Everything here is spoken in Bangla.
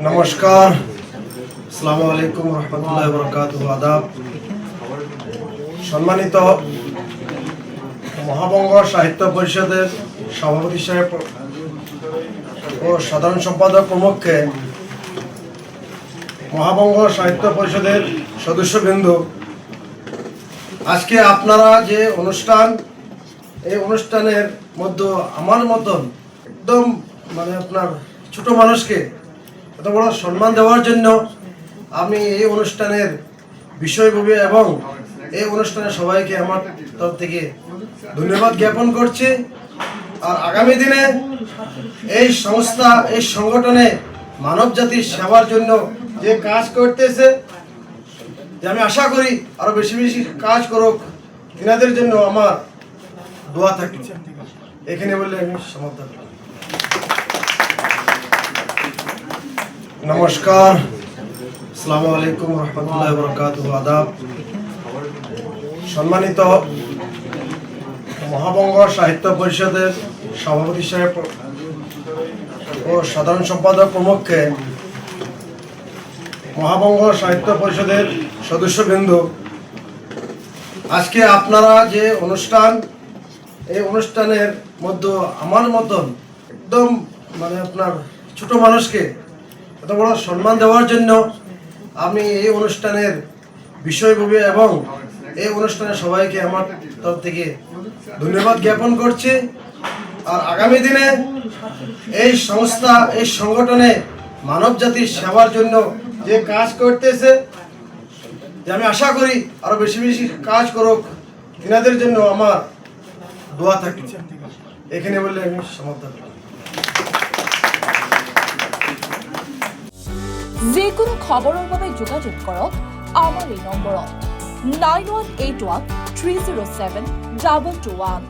নমস্কার, আসসালামু আলাইকুম রহমতুল্লাহ বরকাতুহু। আদাব। সম্মানিত মহাবঙ্গ সাহিত্য পরিষদের সভাপতি সাহেব ও সাধারণ সম্পাদক প্রমুখকে, মহাবঙ্গ সাহিত্য পরিষদের সদস্যবৃন্দ, আজকে আপনারা যে এই অনুষ্ঠানের মধ্যে আমার মতন একদম আপনার ছোট মানুষকে এত বড় সম্মান দেওয়ার জন্য আমি এই অনুষ্ঠানের বিষয়ববী এবং এই অনুষ্ঠানে সবাইকে আমার তরফ থেকে ধন্যবাদ জ্ঞাপন করছি। আর আগামী দিনে এই সংস্থা, এই সংগঠনে মানব জাতির সেবার জন্য যে কাজ করতেছে, যে আমি আশা করি আরো বেশি বেশি কাজ করুক, তিনাদের জন্য আমার দোয়া থাকছে। এখানে বললে আমি সমাপ্ত। নমস্কার, আসসালামু আলাইকুম রহমতুল্লাহ বরকাতুহু। আদাব। সম্মানিত মহাবঙ্গ সাহিত্য পরিষদের সভাপতি সাহেব ও সাধারণ সম্পাদক প্রমুখকে, মহাবঙ্গ সাহিত্য পরিষদের সদস্যবৃন্দ, আজকে আপনারা যে এই অনুষ্ঠানের মধ্যে আমার মতন একদম আপনার ছোট মানুষকে এত বড় সম্মান দেওয়ার জন্য আমি এই অনুষ্ঠানের বিষয়ববী এবং এই অনুষ্ঠানে সবাইকে আমার তরফ থেকে ধন্যবাদ জ্ঞাপন করছি। আর আগামী দিনে এই সংস্থা, এই সংগঠনে মানব জাতির সেবার জন্য যে কাজ করতেছে, যে আমি আশা করি আরো বেশি বেশি কাজ করুক, তিনাদের জন্য আমার দোয়া থাকছে। এখানে বললে আমি সমাপ্ত। যিকোনো খবৰৰ বাবে যোগাযোগ কৰক আমাৰ এই নম্বৰত 9181 307 2221।